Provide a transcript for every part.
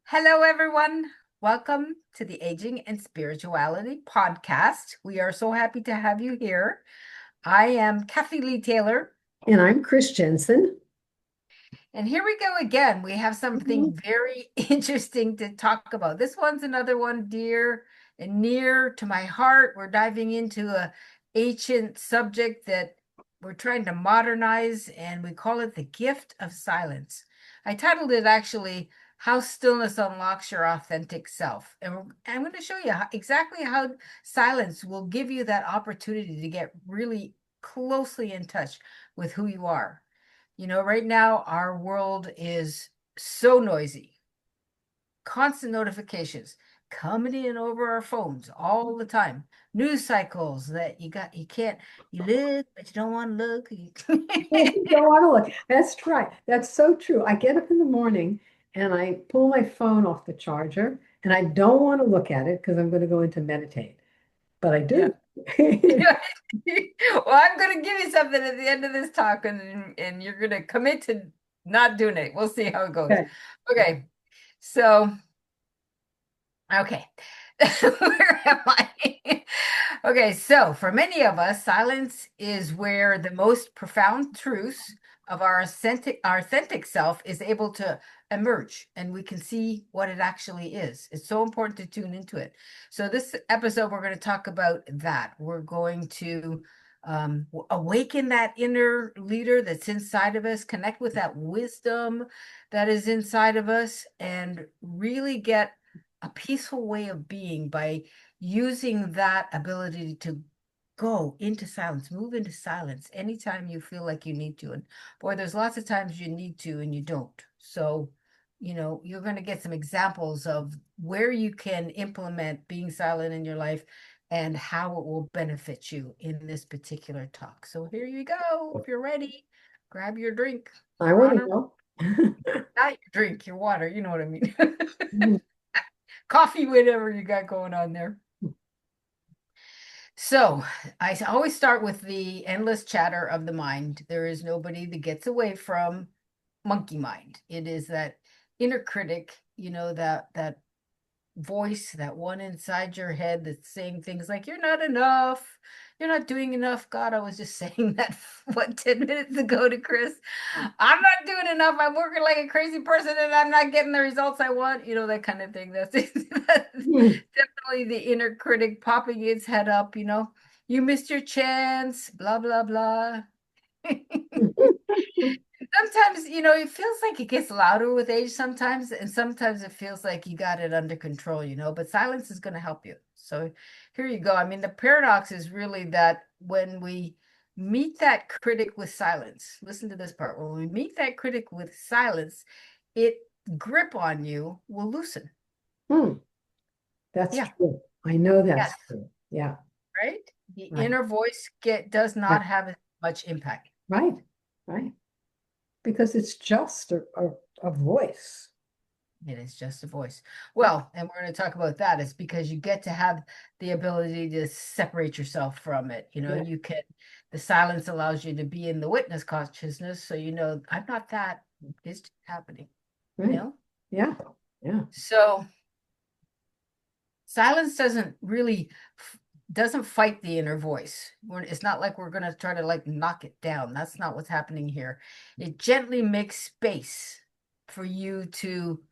Hello, everyone. Welcome to the Aging and Spirituality podcast. We are so happy to have you here. I am Cathy Lee Taylor. And I'm Chris Jensen. And here we go again. We have Mhm. something very interesting to talk about. This one's another one dear and near to my heart. We're diving into a ancient subject that we're trying to modernize, and we call it the gift of silence. I titled it actually How Stillness Unlocks Your Authentic Self. And I'm going to show you exactly how silence will give you that opportunity to get really closely in touch with who you are. Right now, our world is so noisy, constant notifications coming in over our phones all the time. News cycles that you can't, you look, but you don't want to look. You don't want to look. That's right. That's so true. I get up in the morning and I pull my phone off the charger and I don't want to look at it because I'm going to go into meditate, but I Yeah. do. Well, I'm going to give you something at the end of this talk, and you're going to commit to not doing it. We'll see how it goes. Okay. Okay. So, okay. Where am I? Okay, so for many of us, silence is where the most profound truths of our authentic self is able to emerge, and we can see what it actually is. It's so important to tune into it. So this episode, we're going to talk about that. We're going to awaken that inner leader that's inside of us, connect with that wisdom that is inside of us, and really get a peaceful way of being by using that ability to go into silence, move into silence anytime you feel like you need to. And boy, there's lots of times you need to and you don't. So, you're going to get some examples of where you can implement being silent in your life and how it will benefit you in this particular talk. So here you go. If you're ready, grab your drink. I We're want on to our, know. not your drink, your water. You know what I mean? Coffee, whatever you got going on there. So I always start with the endless chatter of the mind. There is nobody that gets away from monkey mind. It is that inner critic, that voice, that one inside your head that's saying things like, you're not enough, you're not doing enough. God, I was just saying that, what, 10 minutes ago to Chris. I'm not doing enough. I'm working like a crazy person and I'm not getting the results I want, that kind of thing. That's definitely the inner critic popping its head up, you missed your chance, blah, blah, blah. Sometimes, it feels like it gets louder with age sometimes, and sometimes it feels like you got it under control, but silence is going to help you. So here you go. I mean, the paradox is really that when we meet that critic with silence, listen to this part. When we meet that critic with silence, it grip on you will loosen. Hmm. That's Yeah. true. I know Yes. that's true. Yeah. Right. The Right. inner voice does Yeah. not have as much impact. Right. Right. Because it's just a voice. It is just a voice. Well, and we're going to talk about that. It's because you get to have the ability to separate yourself from it. Yeah. The silence allows you to be in the witness consciousness. So, I'm not that. It's just happening, you Right. know? Yeah. Yeah. So silence doesn't fight the inner voice. It's not like we're going to try to like knock it down. That's not what's happening here. It gently makes space for you to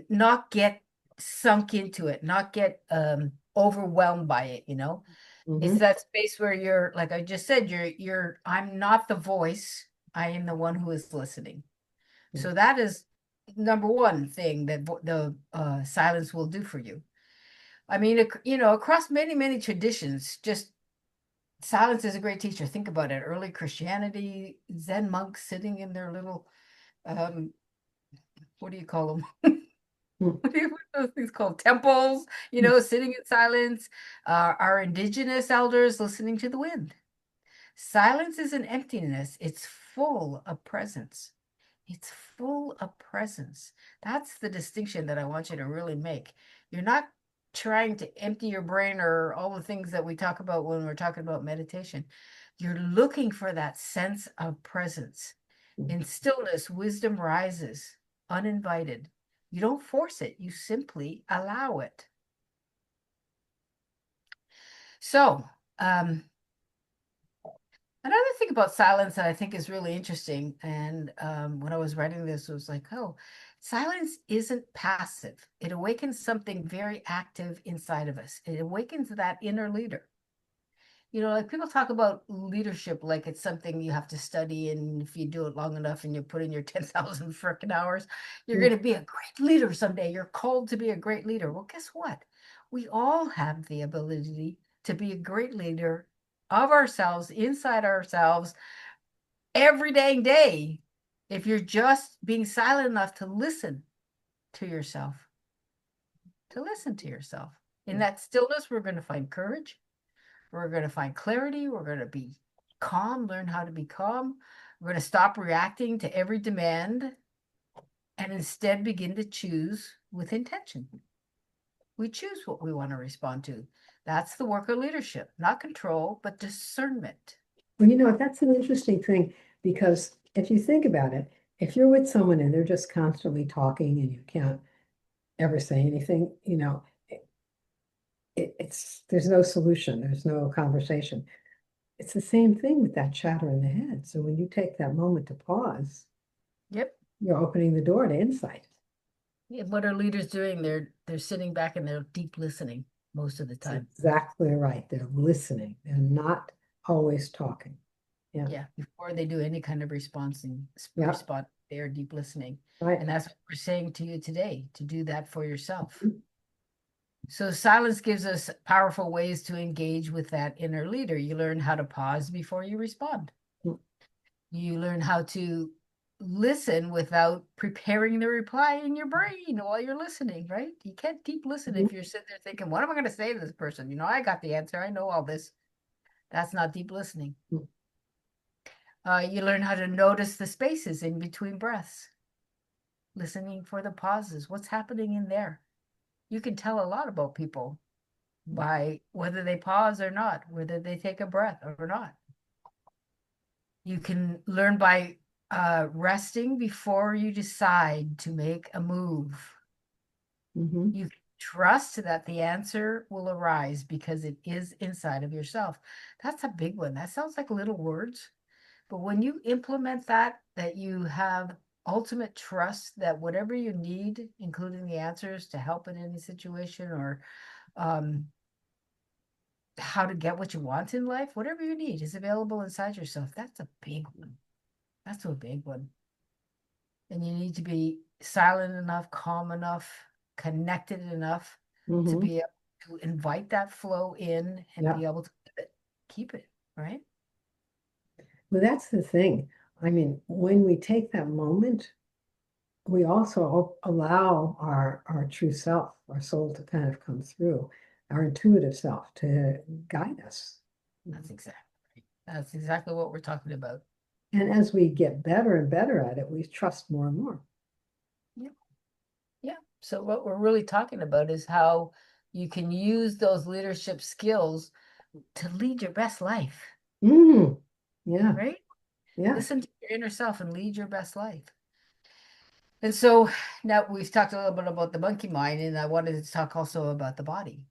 not get sunk into it, not get overwhelmed by it. It's Hmm. that space where you're, like I just said, I'm not the voice, I am the one who is listening. Yeah. So that is number one thing that the silence will do for you. I mean, across many, many traditions, just silence is a great teacher. Think about it. Early Christianity, Zen monks sitting in their little, um, what do you call them? What are those things called? Temples, sitting in silence. Our indigenous elders listening to the wind. Silence is an emptiness. It's full of presence. It's full of presence. That's the distinction that I want you to really make. You're not trying to empty your brain or all the things that we talk about when we're talking about meditation. You're looking for that sense of presence. In stillness, wisdom rises uninvited. You don't force it, you simply allow it. So, another thing about silence that I think is really interesting, and when I was writing this, it was like, oh, silence isn't passive. It awakens something very active inside of us. It awakens that inner leader. Like people talk about leadership like it's something you have to study, and if you do it long enough and you put in your 10,000 frickin' hours, you're Mm. going to be a great leader someday. You're called to be a great leader. Well, guess what? We all have the ability to be a great leader of ourselves, inside ourselves, every dang day, if you're just being silent enough to yourself, to listen to yourself. In that stillness, we're going to find courage. We're going to find clarity. We're going to be calm, learn how to be calm. We're going to stop reacting to every demand and instead begin to choose with intention. We choose what we want to respond to. That's the work of leadership, not control, but discernment. Well, that's an interesting thing because if you think about it, if you're with someone and they're just constantly talking and you can't ever say anything, it's there's no solution, there's no conversation. It's the same thing with that chatter in the head. So when you take that moment to pause, Yep. you're opening the door to insight. Yeah, what are leaders doing? They're sitting back and they're deep listening most of the It's time. exactly right. They're listening. They're not always talking. Yeah. Yeah, before they do any kind of Yeah. response, they are deep listening. Right. And that's what we're saying to you today, to do that for yourself. So silence gives us powerful ways to engage with that inner leader. You learn how to pause before you respond. Mm. You learn how to listen without preparing the reply in your brain while you're listening, right? You can't deep listen Mhm. if you're sitting there thinking, what am I going to say to this person? I got the answer. I know all this. That's not deep listening. Mm. You learn how to notice the spaces in between breaths, listening for the pauses. What's happening in there? You can tell a lot about people by whether they pause or not, whether they take a breath or not. You can learn by resting before you decide to make a move. Mhm. You trust that the answer will arise because it is inside of yourself. That's a big one. That sounds like little words, but when you implement that you have ultimate trust that whatever you need, including the answers to help in any situation or um, how to get what you want in life, whatever you need is available inside yourself. That's a big one. That's a big one. And you need to be silent enough, calm enough, connected enough to Mhm. be able to invite that flow in and Yeah. be able to keep it, right? Well, that's the thing. I mean, when we take that moment, we also allow our true self, our soul to kind of come through, our intuitive self to guide us. That's exactly right. That's exactly what we're talking about. And as we get better and better at it, we trust more and more. Yeah. Yeah. So what we're really talking about is how you can use those leadership skills to lead your best life, Mm. Yeah. right? Yeah. Listen to your inner self and lead your best life. And so now we've talked a little bit about the monkey mind, and I wanted to talk also about the body.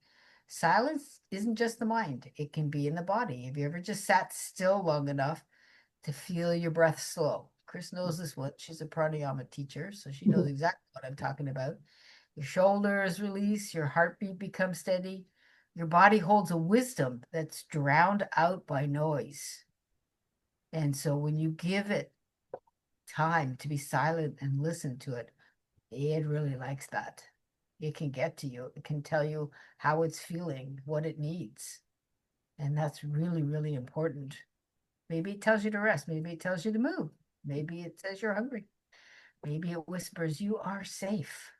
Silence isn't just the mind, it can be in the body. Have you ever just sat still long enough to feel your breath slow? Chris knows this one. She's a pranayama teacher, so she knows exactly what I'm talking about. Your shoulders release, your heartbeat becomes steady. Your body holds a wisdom that's drowned out by noise. And so when you give it time to be silent and listen to it, it really likes that. It can get to you. It can tell you how it's feeling, what it needs. And that's really, really important. Maybe it tells you to rest. Maybe it tells you to move. Maybe it says you're hungry. Maybe it whispers, you are safe.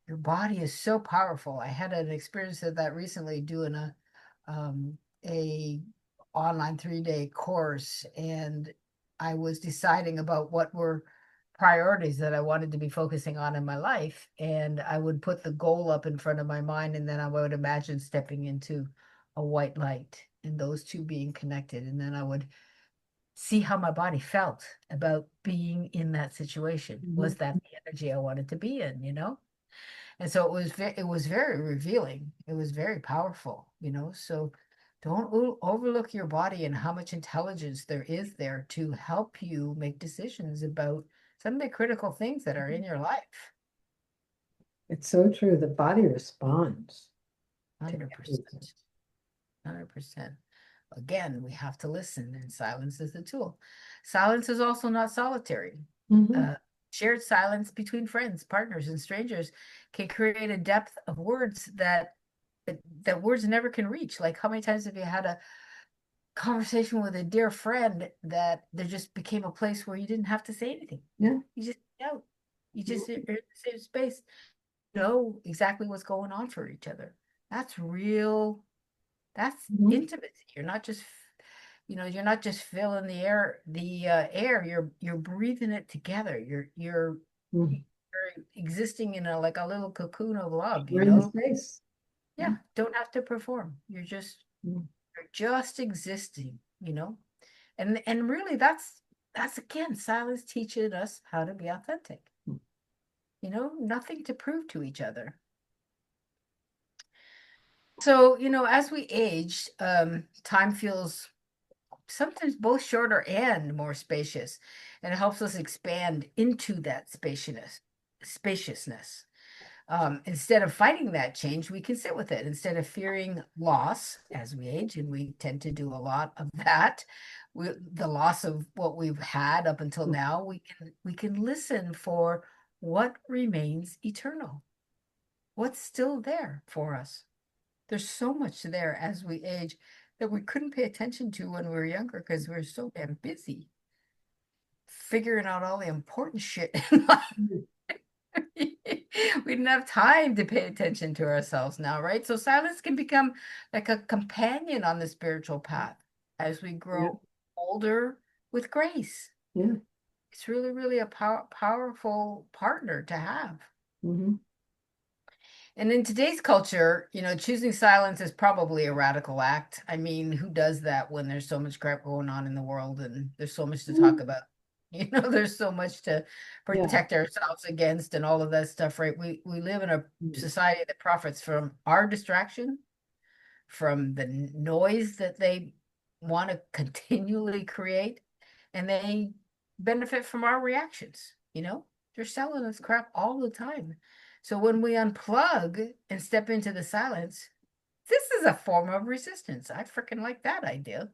Your body is so powerful. I had an experience of that recently doing um, a online 3-day course, and I was deciding about what were priorities that I wanted to be focusing on in my life. And I would put the goal up in front of my mind, and then I would imagine stepping into a white light and those two being connected. And then I would see how my body felt about being in that situation. Was Mhm. that the energy I wanted to be in, And so it was very revealing. It was very powerful. So don't overlook your body and how much intelligence there is there to help you make decisions about some of the critical things that are in your life. It's so true. The body responds to 100%. everything. 100%. Again, we have to listen, and silence is the tool. Silence is also not solitary. Hmm. Uh, Shared silence between friends, partners, and strangers can create a depth of words that words never can reach. Like, how many times have you had a conversation with a dear friend that there just became a place where you didn't have to say anything? Yeah. You just out. You just are in the same space, know exactly what's going on for each other. That's real. That's Mhm. intimacy. You're not just filling the air. You're breathing it together. Mhm. You're existing in a like a little cocoon of love. We're in the space. Yeah, don't have to perform. Mhm. You're just existing. And really that's again silence teaching us how to be authentic. Nothing to prove to each other. So, as we age, time feels sometimes both shorter and more spacious, and it helps us expand into that spaciousness. Instead of fighting that change, we can sit with it. Instead of fearing loss as we age, and we tend to do a lot of that, the loss of what we've had up until now, we can listen for what remains eternal, what's still there for us. There's so much there as we age that we couldn't pay attention to when we were younger because we were so damn busy figuring out all the important shit in life. Mhm. We didn't have time to pay attention to ourselves now, right? So silence can become like a companion on the spiritual path as we Yeah. grow older with grace. Yeah. It's really, really a powerful partner to have. Hmm. And in today's culture, choosing silence is probably a radical act. I mean, who does that when there's so much crap going on in the world and there's so much to talk about? There's so much to Yeah. protect ourselves against and all of that stuff, right? We live in a Mhm. society that profits from our distraction, from the noise that they want to continually create, and they benefit from our reactions. They're selling us crap all the time. So when we unplug and step into the silence, this is a form of resistance. I freaking like that idea.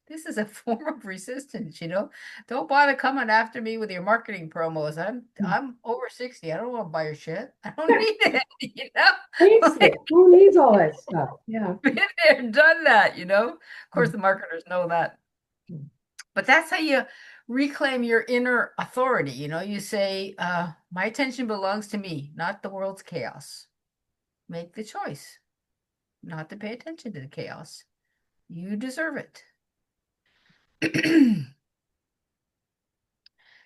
This is a form of resistance. Don't bother coming after me with your marketing promos. I'm over 60. I don't want to buy your shit. I don't need it, Needs Like, it. Who needs all that stuff? Yeah. been there, done that. Of course, the marketers know that. But that's how you reclaim your inner authority. You say, my attention belongs to me, not the world's chaos. Make the choice not to pay attention to the chaos. You deserve it.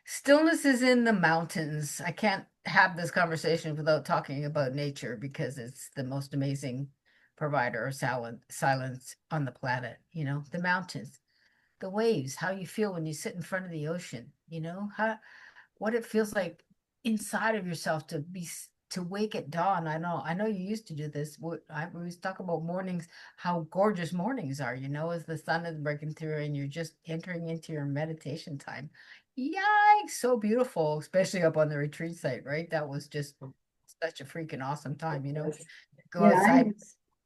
Stillness is in the mountains. I can't have this conversation without talking about nature because it's the most amazing provider of silence on the planet. The mountains, the waves, how you feel when you sit in front of the ocean, what it feels like inside of yourself to wake at dawn. I know you used to do this. We always talk about mornings, how gorgeous mornings are, as the sun is breaking through and you're just entering into your meditation time. Yikes, so beautiful, especially up on the retreat site, right? That was just such a freaking awesome time. Go Yeah. outside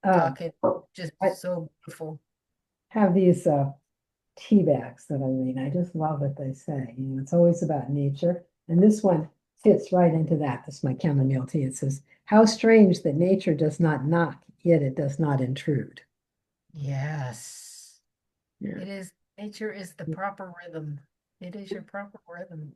Uh, talking, just I so beautiful. have these tea bags that I read. I just love what they say. It's always about nature. And this one fits right into that. This is my chamomile tea. It says, how strange that nature does not knock, yet it does not intrude. Yes. Yeah. It is, nature is the proper rhythm. It is your proper rhythm.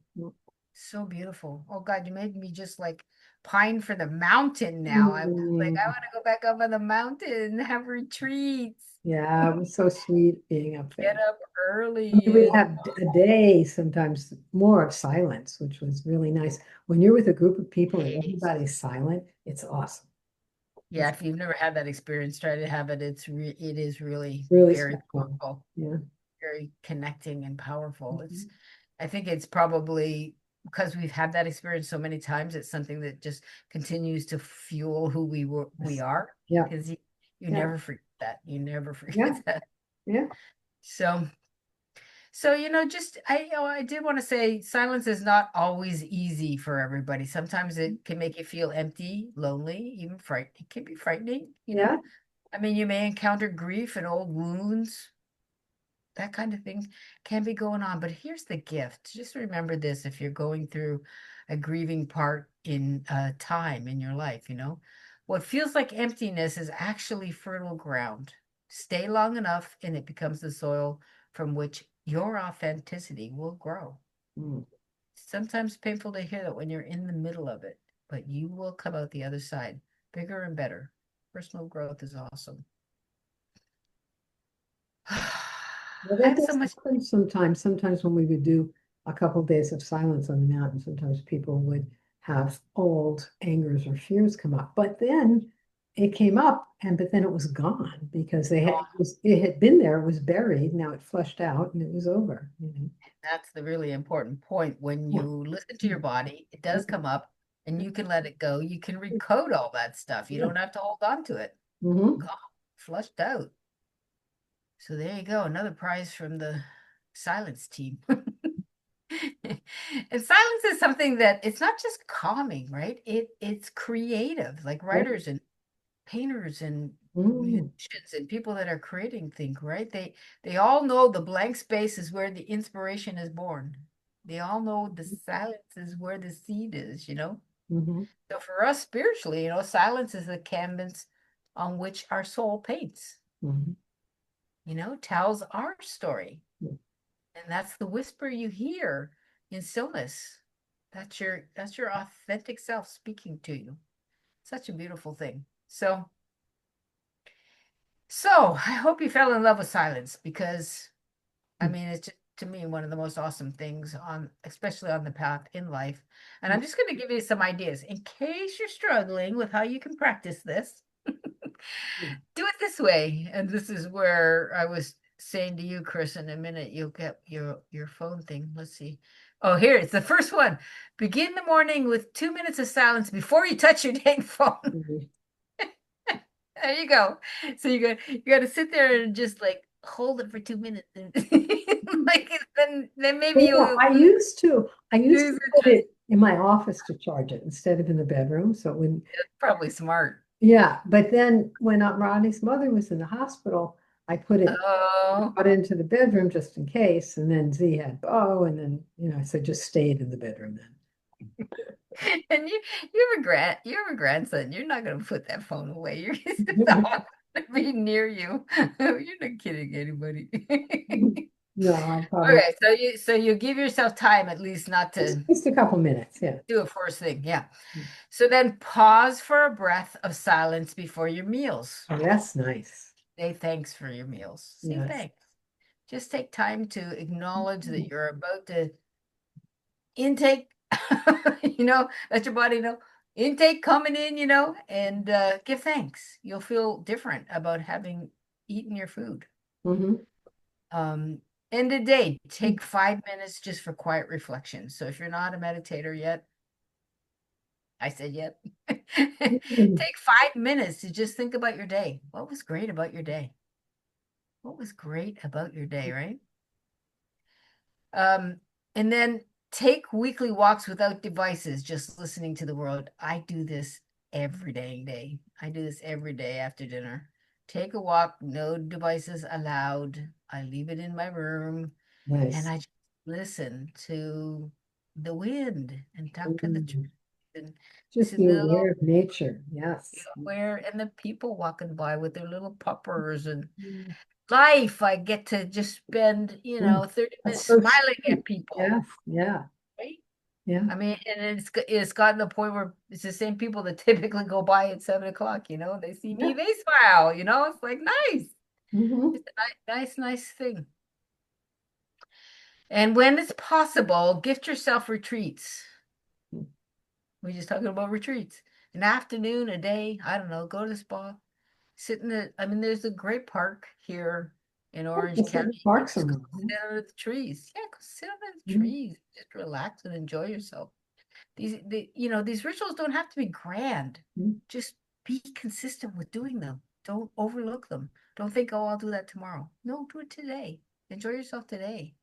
So beautiful. Oh God, you made me just like pine for the mountain now. I'm just like, I Mm. want to go back up on the mountain and have retreats. Yeah, it was so sweet being up Get there. up We early would and have a day, sometimes more of silence, which was really nice. When you're with a group of people and days. everybody's silent, it's awesome. Yeah, It's if you've never had that experience, try to have it. It is really really very special. powerful. Yeah. very connecting and powerful. It's, Mhm. I think it's probably because we've had that experience so many times, it's something that just continues to fuel who we Yes. are, Yeah, because you yeah, never forget that. You never yeah, forget that. yeah. So just I did want to say silence is not always easy for everybody. Sometimes it can make you feel empty, lonely, even fright. It can be frightening. Yeah. I mean, you may encounter grief and old wounds, that kind of thing can be going on. But here's the gift. Just remember this if you're going through a grieving part in time in your life. What feels like emptiness is actually fertile ground. Stay long enough and it becomes the soil from which your authenticity will grow. Mm. Sometimes painful to hear that when you're in the middle of it, but you will come out the other side bigger and better. Personal growth is awesome. Well, I that have so does much. happen sometimes. Sometimes when we would do a couple days of silence on the mountain, sometimes people would have old angers or fears come up. But then it came up, and but then it was gone because it had been there, it was buried. Now it flushed out, and it was over. That's the really important point. When Yeah. you listen to your body, it does come up and Yeah. you can let it go. You can recode all that stuff. You Yeah. don't have to hold on to it. Hmm. Gone, flushed out. So there you go. Another prize from the silence team. And silence is something that it's not just calming, right? It's creative. Like Yeah. writers and painters and Mm. musicians and people that are creating think, right? They all know the blank space is where the inspiration is born. They all know the silence is where the seed is. Hmm. So for us spiritually, silence is the canvas on which our soul paints, Hmm. tells our story. And that's the whisper you hear in stillness. That's your authentic self speaking to you. Such a beautiful thing. So I hope you fell in love with silence because I mean it's just, to me one of the most awesome things especially on the path in life. And I'm just going to give you some ideas in case you're struggling with how you can practice this. Do it this way. And this is where I was saying to you, Chris, in a minute you'll get your phone thing. Let's see. Oh, here it's the first one. Begin the morning with 2 minutes of silence before you touch your dang phone. Hmm. There you go. So you got to sit there and just like hold it for 2 minutes, and like then maybe Yeah, you'll I used to lose put interest. it in my office to charge it instead of in the bedroom. So when That's probably smart. Yeah, but then when Rodney's mother was in the hospital, I Oh, brought it into the bedroom just in case, and then Z had Bo, and then so just stayed in the bedroom then. and you have a grandson. You're not gonna put that phone away. You're it's not gonna be near you. You're not kidding anybody. No, I probably Okay, so you give yourself time at least not to just a couple minutes. Yeah. do a first thing. Yeah. So then pause for a breath of silence before your meals. Oh, that's nice. Say thanks for your meals. Say Yes. thanks. Just take time to acknowledge that you're about to intake, let your body know intake coming in, and give thanks. You'll feel different about having eaten your food. Hmm. Um, End of day, take 5 minutes just for quiet reflection. So if you're not a meditator yet, I said yet. Take 5 minutes to just think about your day. What was great about your day? What was great about your day, right? Um, and then take weekly walks without devices, just listening to the world. I do this every dang day. I do this every day after dinner. Take a walk, no devices allowed. I leave it in my room and Nice. I just listen to the wind and talk to the trees Mm. and Just to be the aware little of nature. Yes. where and the people walking by with their little puppers and Mm. life. I get to just spend, Mm. 30 That's minutes so smiling sweet. at people, Yes. Yeah. right? Yeah. I mean, and it's gotten to the point where it's the same people that typically go by at 7 o'clock. They see Yeah. me, they smile. It's like nice. Hmm. It's a nice thing. And when it's possible, gift yourself retreats. We're just talking about retreats. An afternoon, a day, I don't know, go to the spa, sit in the, I mean, there's a great park here. in Yeah, Orange go sit in the County. park Just go somewhere. sit under the trees. Yeah, go sit under the Mhm. trees. Just relax and enjoy yourself. These rituals don't have to be grand. Mhm. Just be consistent with doing them. Don't overlook them. Don't think, oh, I'll do that tomorrow. No, do it today. Enjoy yourself today.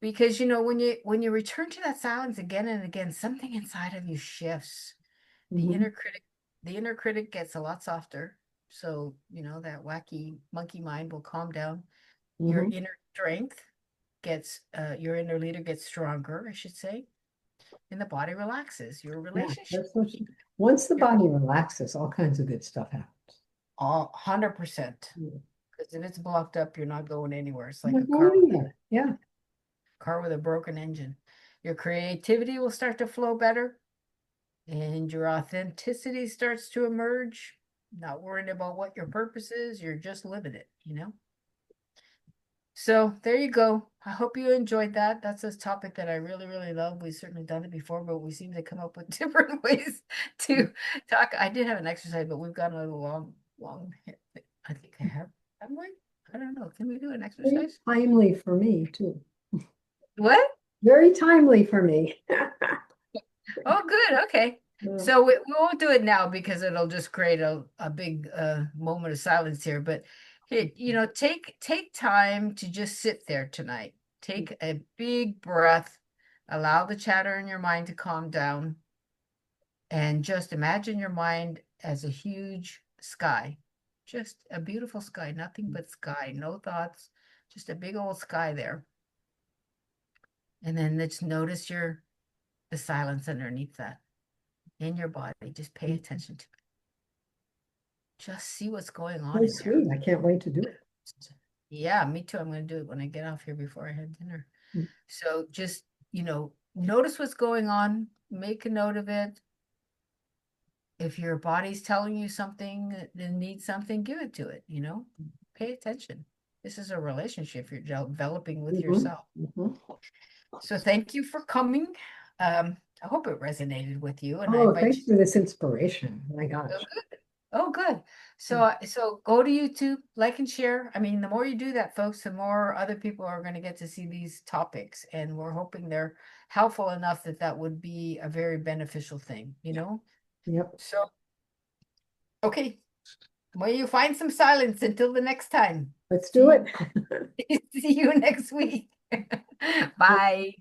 Because when you return to that silence again and again, something inside of you shifts. The Mhm. inner critic, the inner critic gets a lot softer. So, that wacky monkey mind will calm down. Your Mhm. inner strength your inner leader gets stronger, I should say, and the body relaxes. Your Yeah, relationship, that's what once the your body relaxes, all kinds of good stuff happens. all 100%. Yeah. Because if it's blocked up, you're not going anywhere. It's like Not a going anywhere. Yeah. car with a broken engine. Your creativity will start to flow better, and your authenticity starts to emerge. Not worrying about what your purpose is, you're just living it. So there you go. I hope you enjoyed that. That's a topic that I really, really love. We've certainly done it before, but we seem to come up with different ways to talk. I did have an exercise, but we've gone a little long, long. I think I have. Have we? I don't know. Can we do an Very exercise? timely for me too. What? Very timely for me. Oh, good. Okay. Yeah. So we won't do it now because it'll just create a big moment of silence here. But here, take time to just sit there tonight. Take a big breath. Allow the chatter in your mind to calm down, and just imagine your mind as a huge sky. Just a beautiful sky, nothing but sky, no thoughts, just a big old sky there. And then just notice the silence underneath that in your body. Just pay attention to it. Just see what's going on So in there. sweet. I can't wait to do it. Yeah, me too. I'm going to do it when I get off here before I have dinner. Mm. So just, notice what's going on, make a note of it. If your body's telling you something that needs something, give it to it. Pay attention. This is a relationship you're developing with Mhm. yourself. Mhm. So thank you for coming. I hope it resonated with you, and I Oh, invite thanks you. for this inspiration. My Oh, gosh. good. Oh, good. Mm. So go to YouTube, like and share. I mean, the more you do that, folks, the more other people are going to get to see these topics, and we're hoping they're helpful enough that that would be a very beneficial thing. Yep. So, okay, well, you find some silence until the next time. Let's do See it. see you next week. Bye.